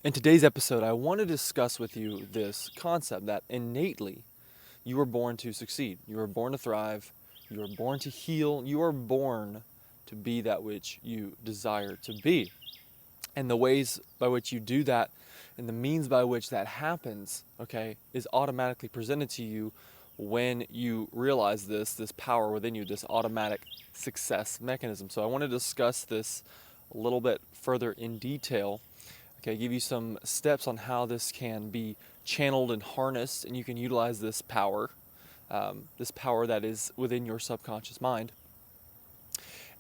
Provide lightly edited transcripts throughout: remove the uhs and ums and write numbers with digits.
In today's episode, I want to discuss with you this concept that innately you were born to succeed. You were born to thrive. You were born to heal. You are born to be that which you desire to be. And the ways by which you do that and the means by which that happens, okay, is automatically presented to you when you realize this power within you, this automatic success mechanism. So I want to discuss this a little bit further in detail. Okay, give you some steps on how this can be channeled and harnessed, and you can utilize this power that is within your subconscious mind.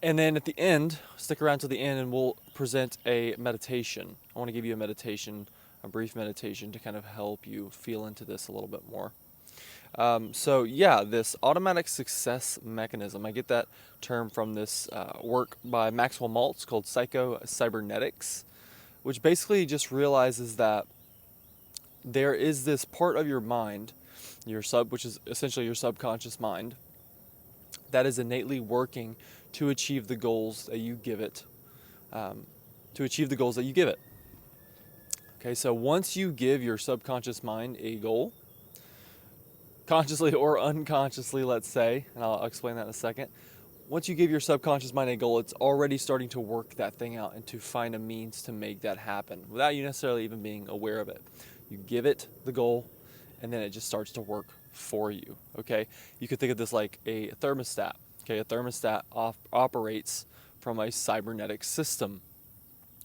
And then at the end, stick around till the end, and we'll present a meditation. I want to give you a meditation, a brief meditation to kind of help you feel into this a little bit more. This automatic success mechanism, I get that term from this work by Maxwell Maltz called Psycho-Cybernetics, which basically just realizes that there is this part of your mind, which is essentially your subconscious mind, that is innately working to achieve the goals that you give it. Okay, so once you give your subconscious mind a goal, consciously or unconsciously, let's say, and I'll explain that in a second. Once you give your subconscious mind a goal, it's already starting to work that thing out and to find a means to make that happen without you necessarily even being aware of it. You give it the goal, and then it just starts to work for you, okay? You could think of this like a thermostat, okay? A thermostat operates from a cybernetic system.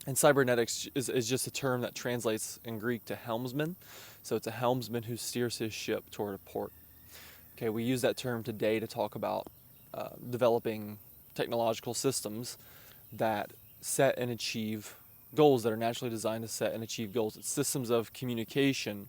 And cybernetics is just a term that translates in Greek to helmsman. So it's a helmsman who steers his ship toward a port. Okay, we use that term today to talk about developing technological systems that set and achieve goals, that are naturally designed to set and achieve goals. It's systems of communication,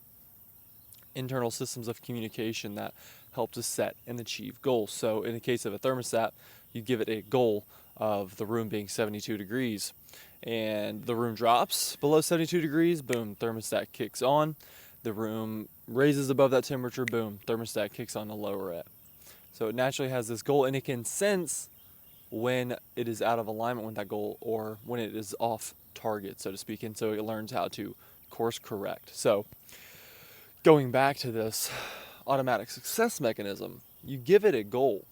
internal systems of communication that help to set and achieve goals. So in the case of a thermostat, you give it a goal of the room being 72 degrees. And the room drops below 72 degrees, boom, thermostat kicks on. The room raises above that temperature, boom, thermostat kicks on to lower it. So it naturally has this goal, and it can sense when it is out of alignment with that goal or when it is off target, so to speak. And so it learns how to course correct. So going back to this automatic success mechanism, you give it a goal,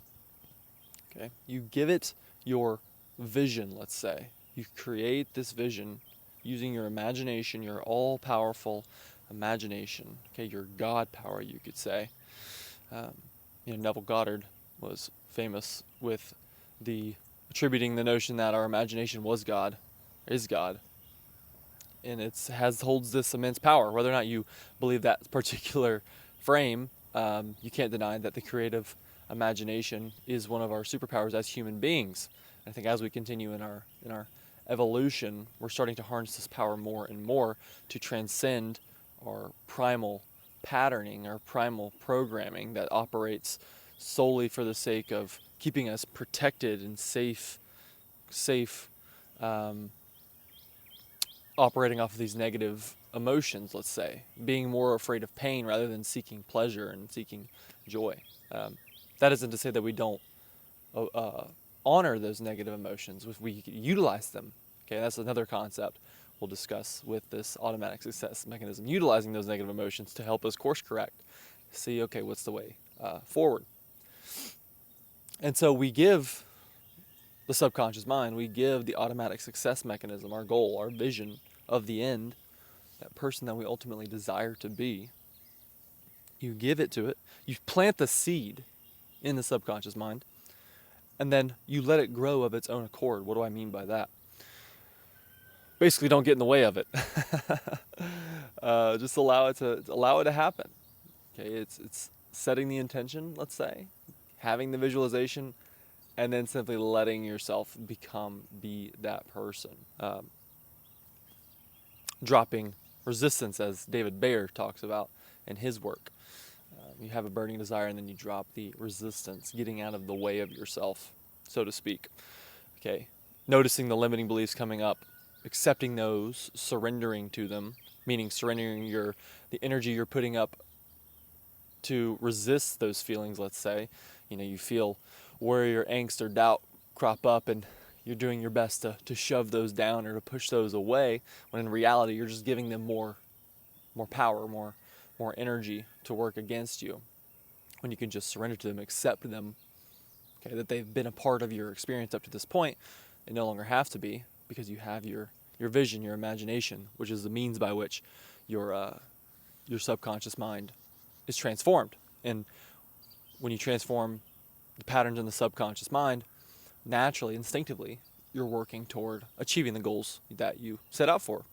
okay? You give it your vision, let's say. You create this vision using your imagination, your all-powerful imagination, okay, your God power, you could say. Neville Goddard was famous with attributing the notion that our imagination is God, and it holds this immense power. Whether or not you believe that particular frame, you can't deny that the creative imagination is one of our superpowers as human beings. I think as we continue in our evolution, we're starting to harness this power more and more to transcend our primal patterning, our primal programming that operates solely for the sake of keeping us protected and safe, operating off of these negative emotions, let's say, being more afraid of pain rather than seeking pleasure and seeking joy. That isn't to say that we don't honor those negative emotions if we utilize them. Okay, that's another concept we'll discuss with this automatic success mechanism, utilizing those negative emotions to help us course correct, see, okay, what's the way forward. And so we give the subconscious mind, we give the automatic success mechanism our goal, our vision of the end, that person that we ultimately desire to be. You give it to it, you plant the seed in the subconscious mind, and then you let it grow of its own accord. What do I mean by that? Basically, don't get in the way of it. Just allow it to happen. Okay, it's setting the intention, let's say, having the visualization, and then simply letting yourself be that person. Dropping resistance, as David Bayer talks about in his work. You have a burning desire, and then you drop the resistance, getting out of the way of yourself, so to speak. Okay, noticing the limiting beliefs coming up, accepting those, surrendering to them, meaning surrendering the energy you're putting up to resist those feelings, let's say. You feel worry or angst or doubt crop up, and you're doing your best to shove those down or to push those away, when in reality you're just giving them more power, more energy to work against you, when you can just surrender to them, accept them, okay, that they've been a part of your experience up to this point. They no longer have to be, because you have your vision, your imagination, which is the means by which your subconscious mind is transformed. And when you transform the patterns in the subconscious mind, naturally, instinctively, you're working toward achieving the goals that you set out for.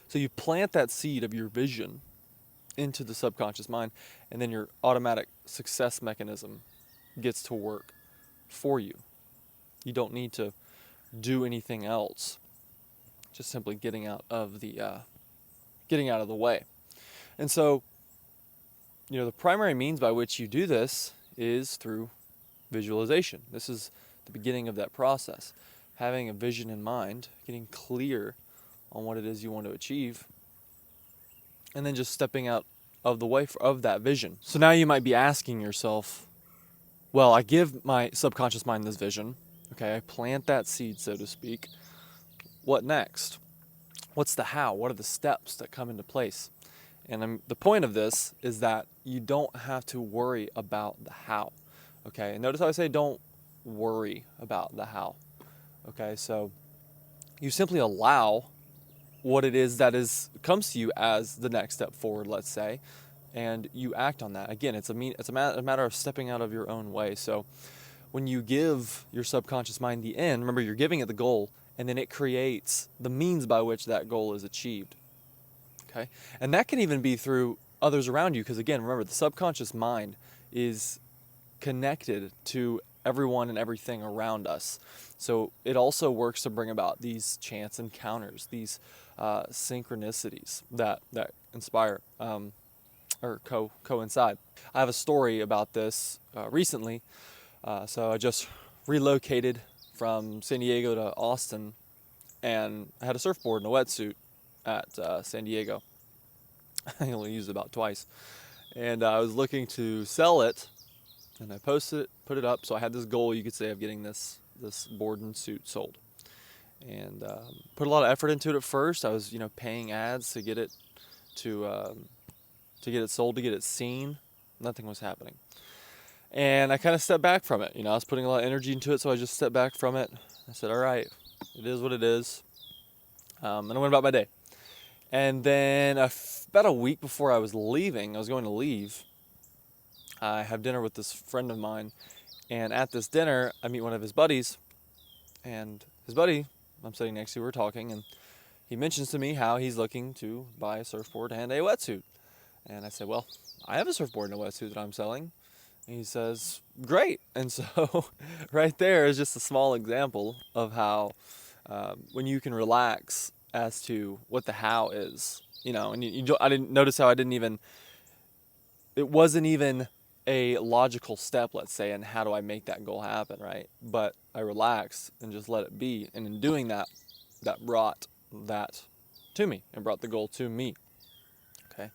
So you plant that seed of your vision into the subconscious mind, and then your automatic success mechanism gets to work for you. You don't need to do anything else, just simply getting out of the way. And so, the primary means by which you do this is through visualization. This is the beginning of that process. Having a vision in mind, getting clear on what it is you want to achieve, and then just stepping out of the way of that vision. So now you might be asking yourself, well, I give my subconscious mind this vision, okay, I plant that seed, so to speak. What next? What's the how? What are the steps that come into place? And the point of this is that you don't have to worry about the how, okay? And notice how I say don't worry about the how, okay? So you simply allow what it is that comes to you as the next step forward, let's say, and you act on that. Again, it's a matter of stepping out of your own way. So when you give your subconscious mind the end, remember, you're giving it the goal, and then it creates the means by which that goal is achieved. Okay? And that can even be through others around you, because again, remember, the subconscious mind is connected to everyone and everything around us. So it also works to bring about these chance encounters, these synchronicities that inspire or coincide. I have a story about this recently. So I just relocated from San Diego to Austin, and I had a surfboard and a wetsuit at San Diego. I only used it about twice. And I was looking to sell it, and I posted it, put it up. So I had this goal, you could say, of getting this board and suit sold. And put a lot of effort into it at first. I was, paying ads to get it sold, to get it seen. Nothing was happening. And I kind of stepped back from it. I was putting a lot of energy into it, so I just stepped back from it. I said, all right, it is what it is. And I went about my day. And then about a week before I was going to leave, I have dinner with this friend of mine. And at this dinner, I meet one of his buddies. And his buddy, I'm sitting next to, we're talking, and he mentions to me how he's looking to buy a surfboard and a wetsuit. And I said, well, I have a surfboard and a wetsuit that I'm selling. And he says, great. And so right there is just a small example of how when you can relax as to what the how is, and I didn't notice how it wasn't even a logical step, let's say, in how do I make that goal happen, right? But I relaxed and just let it be. And in doing that, that brought that to me and brought the goal to me, okay?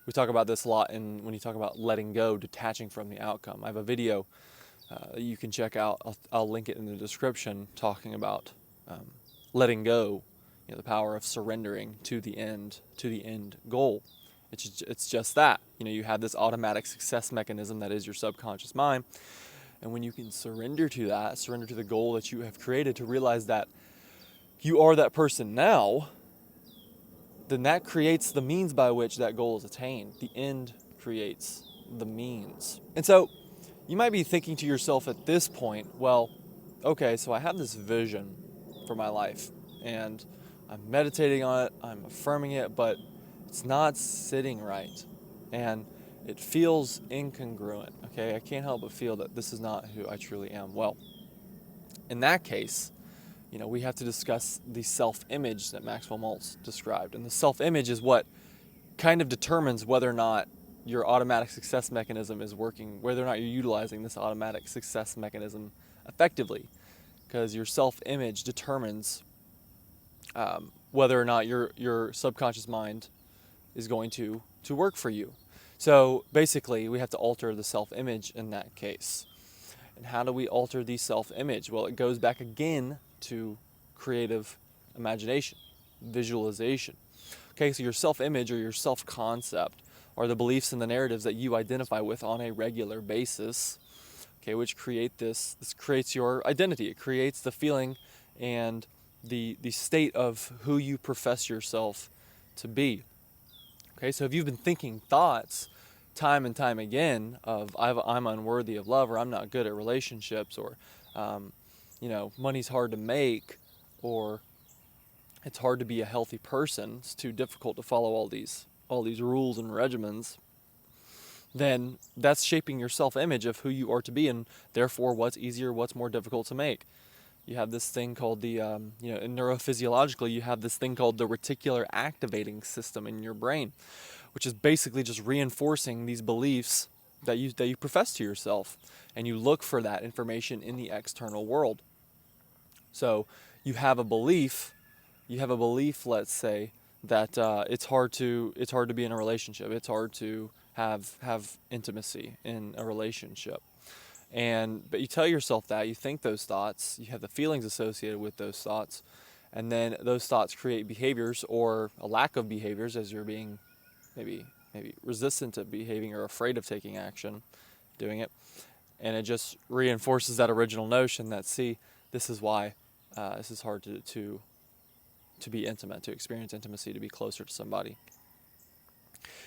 We talk about this a lot when you talk about letting go, detaching from the outcome. I have a video that you can check out. I'll link it in the description, talking about letting go, the power of surrendering to the end goal. It's just that. You have this automatic success mechanism that is your subconscious mind. And when you can surrender to that, surrender to the goal that you have created, to realize that you are that person now, then that creates the means by which that goal is attained. The end creates the means. And so you might be thinking to yourself at this point, well, okay, so I have this vision for my life, and I'm meditating on it, I'm affirming it, but it's not sitting right. And it feels incongruent, okay? I can't help but feel that this is not who I truly am. Well, in that case, we have to discuss the self-image that Maxwell Maltz described. And the self-image is what kind of determines whether or not your automatic success mechanism is working, whether or not you're utilizing this automatic success mechanism effectively. Because your self-image determines whether or not your subconscious mind is going to work for you. So basically, we have to alter the self-image in that case. And how do we alter the self-image? Well, it goes back again to creative imagination, visualization. Okay, so your self-image or your self-concept are the beliefs and the narratives that you identify with on a regular basis, okay, which create this creates your identity. It creates the feeling and the state of who you profess yourself to be. Okay, so if you've been thinking thoughts time and time again of I'm unworthy of love, or I'm not good at relationships, or money's hard to make, or it's hard to be a healthy person, it's too difficult to follow all these rules and regimens, then that's shaping your self-image of who you are to be, and therefore what's easier, what's more difficult to make. You have this thing called neurophysiologically, you have this thing called the reticular activating system in your brain, which is basically just reinforcing these beliefs that you profess to yourself, and you look for that information in the external world. So you have a belief, let's say, that it's hard to be in a relationship. It's hard to have intimacy in a relationship. But you tell yourself that, you think those thoughts, you have the feelings associated with those thoughts, and then those thoughts create behaviors or a lack of behaviors as you're being maybe resistant to behaving or afraid of taking action, doing it. And it just reinforces that original notion that, see, this is why this is hard to be intimate, to experience intimacy, to be closer to somebody.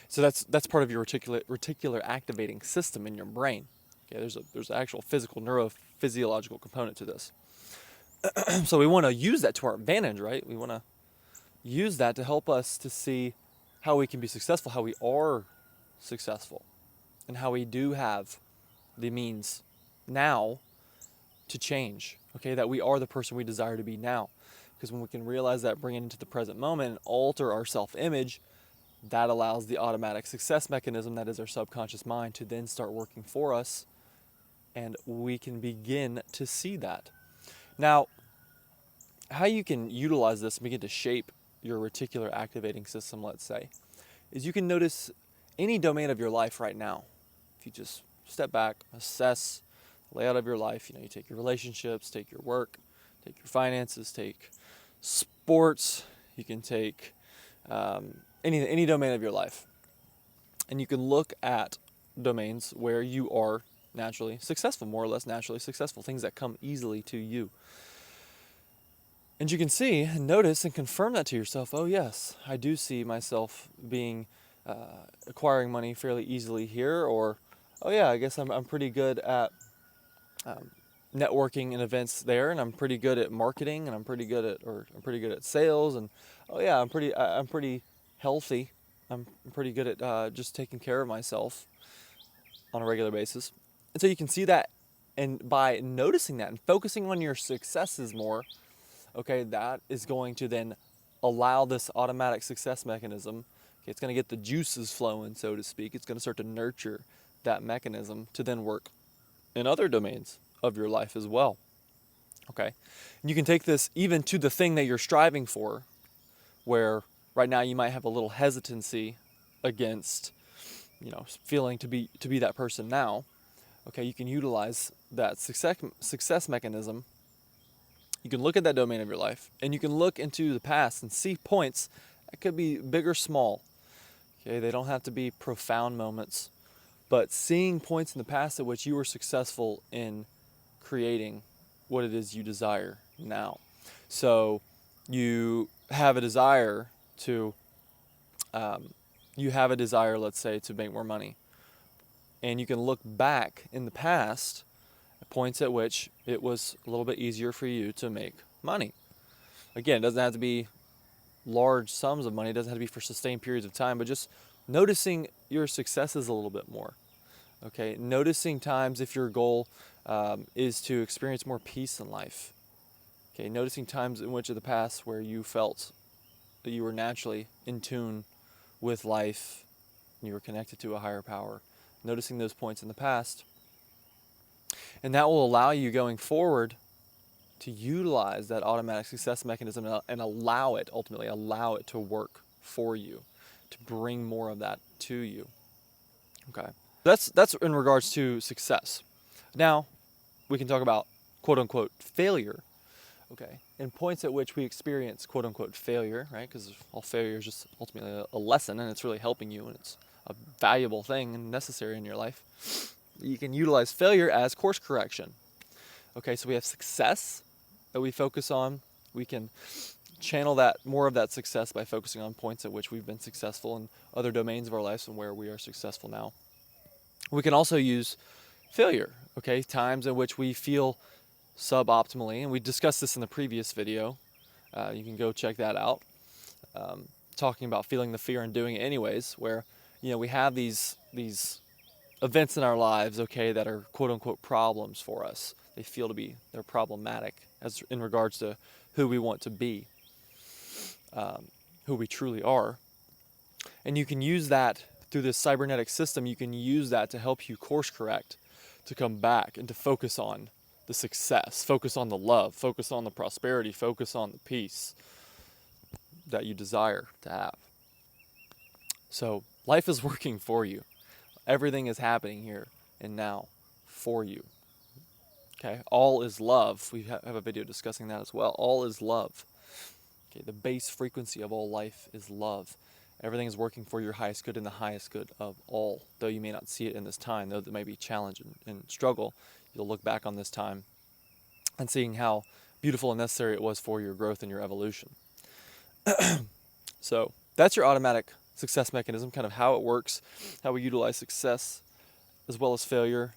So that's part of your reticular activating system in your brain. Okay, there's an actual physical neurophysiological component to this. So we want to use that to our advantage, right? We want to use that to help us to see how we can be successful, how we are successful, and how we do have the means now to change, okay? That we are the person we desire to be now. Because when we can realize that, bring it into the present moment and alter our self-image, that allows the automatic success mechanism, that is our subconscious mind, to then start working for us, and we can begin to see that. Now, how you can utilize this and begin to shape your reticular activating system, let's say, is you can notice any domain of your life right now. If you just step back, assess the layout of your life, you take your relationships, take your work, take your finances, take sports, you can take any domain of your life. And you can look at domains where you are naturally successful, more or less naturally successful, things that come easily to you. And you can see and notice and confirm that to yourself. Oh yes, I do see myself acquiring money fairly easily here. Or, oh yeah, I guess I'm pretty good at networking and events there, and I'm pretty good at marketing, and I'm pretty good at sales, and oh yeah, I'm pretty healthy. I'm pretty good at just taking care of myself on a regular basis. And so you can see that, and by noticing that and focusing on your successes more, okay, that is going to then allow this automatic success mechanism, okay, it's going to get the juices flowing, so to speak. It's going to start to nurture that mechanism to then work in other domains of your life as well. Okay, and you can take this even to the thing that you're striving for, where right now you might have a little hesitancy against, feeling to be that person now. Okay, you can utilize that success mechanism. You can look at that domain of your life, and you can look into the past and see points that could be big or small. Okay, they don't have to be profound moments, but seeing points in the past at which you were successful in creating what it is you desire now. So you have a desire let's say, to make more money. And you can look back in the past at points at which it was a little bit easier for you to make money. Again, it doesn't have to be large sums of money. It doesn't have to be for sustained periods of time, but just noticing your successes a little bit more. Okay, noticing times if your goal is to experience more peace in life. Okay, noticing times in which of the past where you felt that you were naturally in tune with life, and you were connected to a higher power. Noticing those points in the past. And that will allow you going forward to utilize that automatic success mechanism and ultimately allow it to work for you, to bring more of that to you. Okay, that's in regards to success. Now, we can talk about quote unquote failure. Okay, and points at which we experience quote unquote failure, right? Because all failure is just ultimately a lesson, and it's really helping you, and it's a valuable thing and necessary in your life. You can utilize failure as course correction. Okay, so we have success that we focus on. We can channel that more of that success by focusing on points at which we've been successful in other domains of our lives and where we are successful now. We can also use failure, okay, times in which we feel suboptimally, and we discussed this in the previous video. You can go check that out. Talking about feeling the fear and doing it anyways, where we have these events in our lives, okay, that are quote unquote problems for us. They feel to be they're problematic as in regards to who we want to be, who we truly are, and you can use that through this cybernetic system. You can use that to help you course correct, to come back and to focus on the success, focus on the love, focus on the prosperity, focus on the peace that you desire to have. So life is working for you. Everything is happening here and now for you. Okay, all is love. We have a video discussing that as well. All is love. Okay, the base frequency of all life is love. Everything is working for your highest good and the highest good of all. Though you may not see it in this time, though there may be challenge and struggle, you'll look back on this time and seeing how beautiful and necessary it was for your growth and your evolution. So that's your automatic success mechanism, kind of how it works, how we utilize success as well as failure,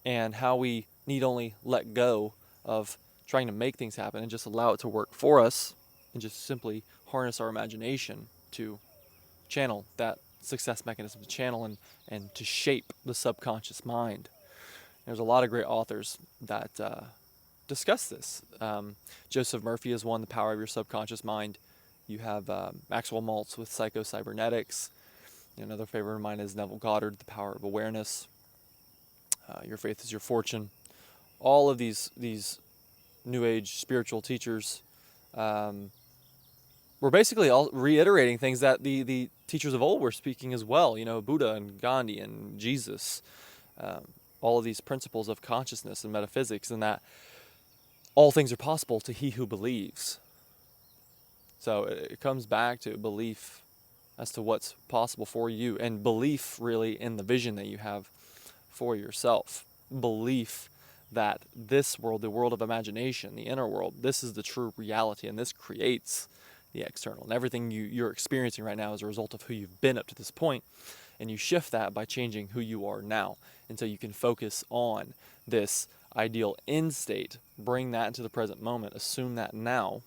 and how we need only let go of trying to make things happen and just allow it to work for us, and just simply harness our imagination to channel that success mechanism, to channel and to shape the subconscious mind. There's a lot of great authors that discuss this. Joseph Murphy is one, The Power of Your Subconscious Mind. You have Maxwell Maltz with Psycho-Cybernetics. Another favorite of mine is Neville Goddard, The Power of Awareness. Your Faith is Your Fortune. All of these New Age spiritual teachers were basically all reiterating things that the teachers of old were speaking as well. Buddha and Gandhi and Jesus. All of these principles of consciousness and metaphysics, and that all things are possible to he who believes. So it comes back to belief as to what's possible for you, and belief really in the vision that you have for yourself. Belief that this world, the world of imagination, the inner world, this is the true reality, and this creates the external. And everything you're experiencing right now is a result of who you've been up to this point, and you shift that by changing who you are now. And so you can focus on this ideal end state, bring that into the present moment, assume that now.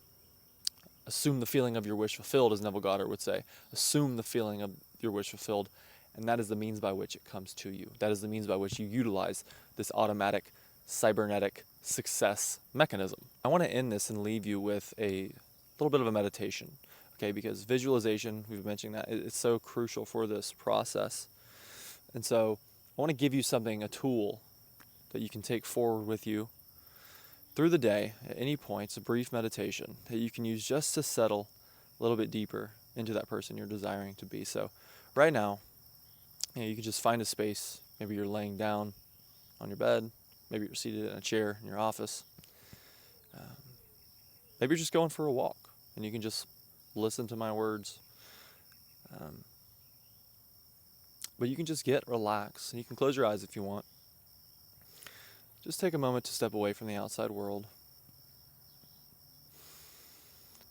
Assume the feeling of your wish fulfilled, as Neville Goddard would say. Assume the feeling of your wish fulfilled, and that is the means by which it comes to you. That is the means by which you utilize this automatic, cybernetic success mechanism. I want to end this and leave you with a little bit of a meditation, okay? Because visualization, we've mentioned that, it's so crucial for this process. And so I want to give you something, a tool that you can take forward with you through the day, at any point. It's a brief meditation that you can use just to settle a little bit deeper into that person you're desiring to be. So right now, you can just find a space. Maybe you're laying down on your bed. Maybe you're seated in a chair in your office. Maybe you're just going for a walk, and you can just listen to my words. But you can just get relaxed, and you can close your eyes if you want. Just take a moment to step away from the outside world.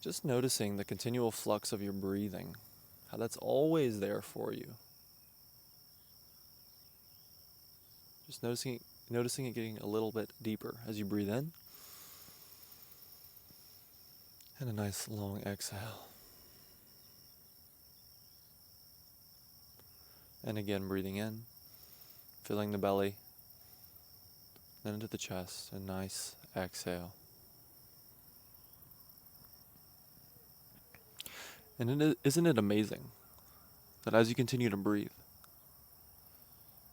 Just noticing the continual flux of your breathing, how that's always there for you. Just noticing it getting a little bit deeper as you breathe in. And a nice long exhale. And again, breathing in, filling the belly, then into the chest, a nice exhale. And isn't it amazing that as you continue to breathe,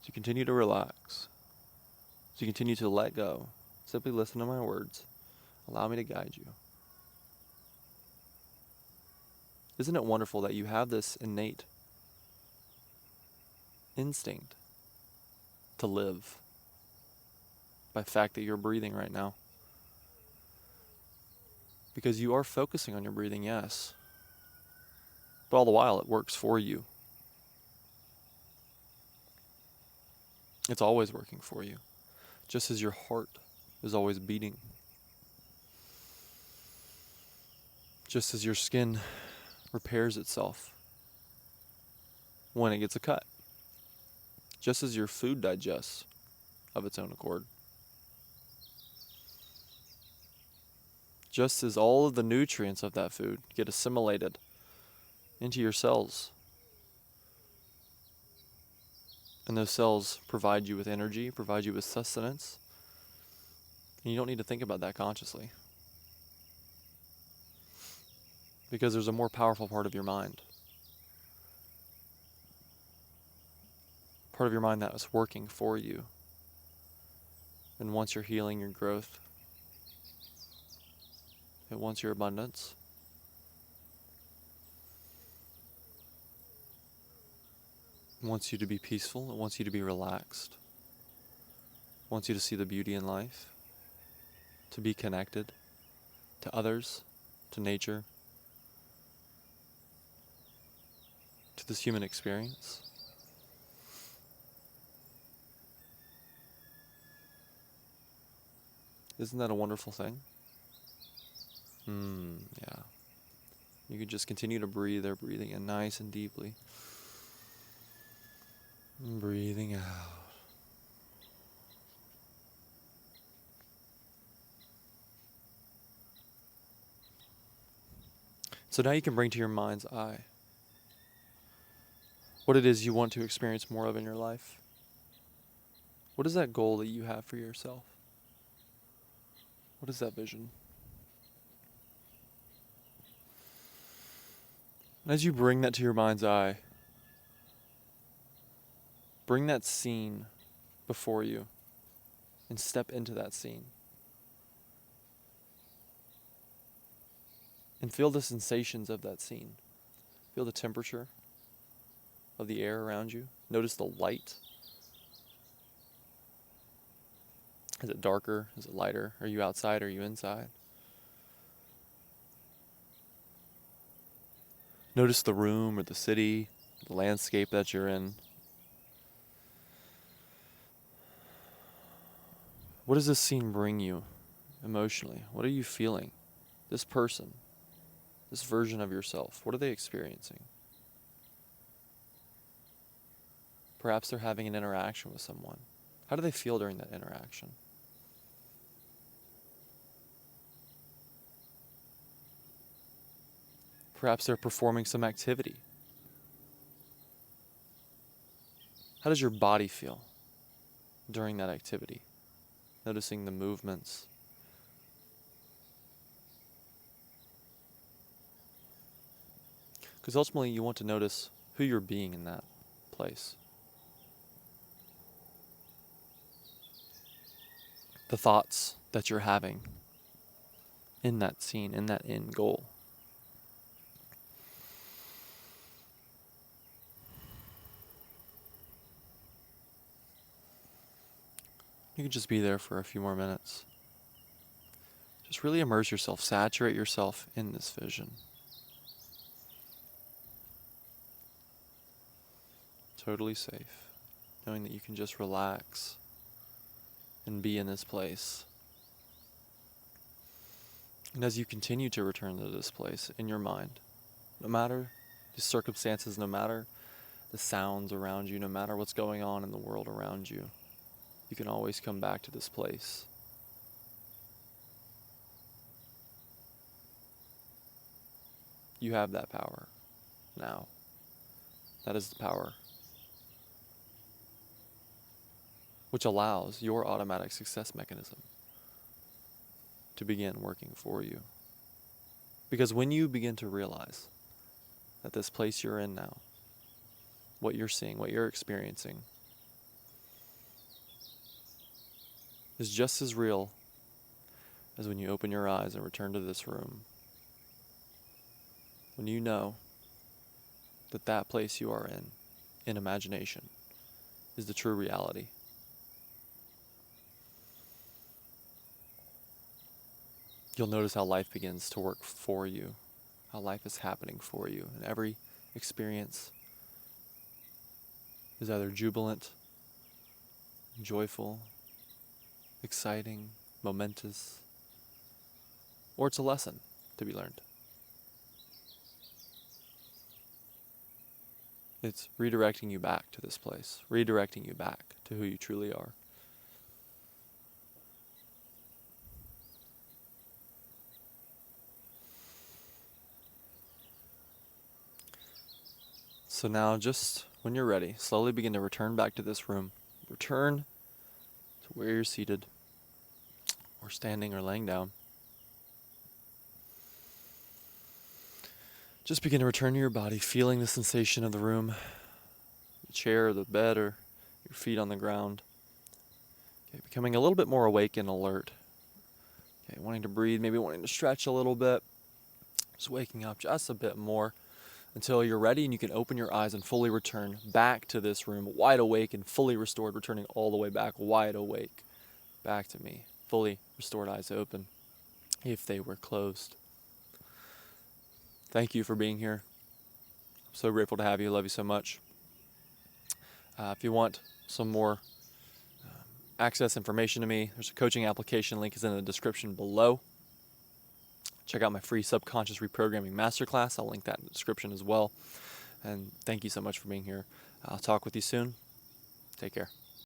as you continue to relax, as you continue to let go, simply listen to my words, allow me to guide you. Isn't it wonderful that you have this innate instinct to live, by the fact that you're breathing right now. Because you are focusing on your breathing, yes. But all the while, it works for you. It's always working for you. Just as your heart is always beating. Just as your skin repairs itself when it gets a cut. Just as your food digests of its own accord. Just as all of the nutrients of that food get assimilated into your cells. And those cells provide you with energy, provide you with sustenance. And you don't need to think about that consciously. Because there's a more powerful part of your mind. Part of your mind that is working for you. And wants your healing, your growth. It wants your abundance. It wants you to be peaceful. It wants you to be relaxed. It wants you to see the beauty in life. To be connected to others, to nature, to this human experience. Isn't that a wonderful thing? Yeah. You can just continue to breathe there, breathing in nice and deeply. And breathing out. So now you can bring to your mind's eye what it is you want to experience more of in your life. What is that goal that you have for yourself? What is that vision? And as you bring that to your mind's eye, bring that scene before you and step into that scene. And feel the sensations of that scene. Feel the temperature of the air around you. Notice the light. Is it darker? Is it lighter? Are you outside? Are you inside? Notice the room or the city, the landscape that you're in. What does this scene bring you emotionally? What are you feeling? This person, this version of yourself, what are they experiencing? Perhaps they're having an interaction with someone. How do they feel during that interaction? Perhaps they're performing some activity. How does your body feel during that activity? Noticing the movements. Because ultimately you want to notice who you're being in that place. The thoughts that you're having in that scene, in that end goal. You can just be there for a few more minutes. Just really immerse yourself, saturate yourself in this vision. Totally safe, knowing that you can just relax and be in this place. And as you continue to return to this place in your mind, no matter the circumstances, no matter the sounds around you, no matter what's going on in the world around you, you can always come back to this place. You have that power now. That is the power which allows your automatic success mechanism to begin working for you. Because when you begin to realize that this place you're in now, what you're seeing, what you're experiencing, is just as real as when you open your eyes and return to this room. When you know that that place you are in imagination, is the true reality. you'll notice how life begins to work for you, how life is happening for you. And every experience is either jubilant, joyful, exciting, momentous, or it's a lesson to be learned. It's redirecting you back to this place, redirecting you back to who you truly are. So now, just when you're ready, slowly begin to return back to this room. Return to where you're seated, or standing, or laying down. Just begin to return to your body, feeling the sensation of the room, the chair, or the bed, or your feet on the ground. Okay, becoming a little bit more awake and alert. Okay, wanting to breathe, maybe wanting to stretch a little bit. Just waking up just a bit more until you're ready and you can open your eyes and fully return back to this room, wide awake and fully restored, returning all the way back, wide awake, back to me, fully restored, eyes open, if they were closed. Thank you for being here. I'm so grateful to have you. Love you so much. If you want some more access information to me, there's a coaching application link is in the description below. Check out my free subconscious reprogramming masterclass. I'll link that in the description as well. And thank you so much for being here. I'll talk with you soon. Take care.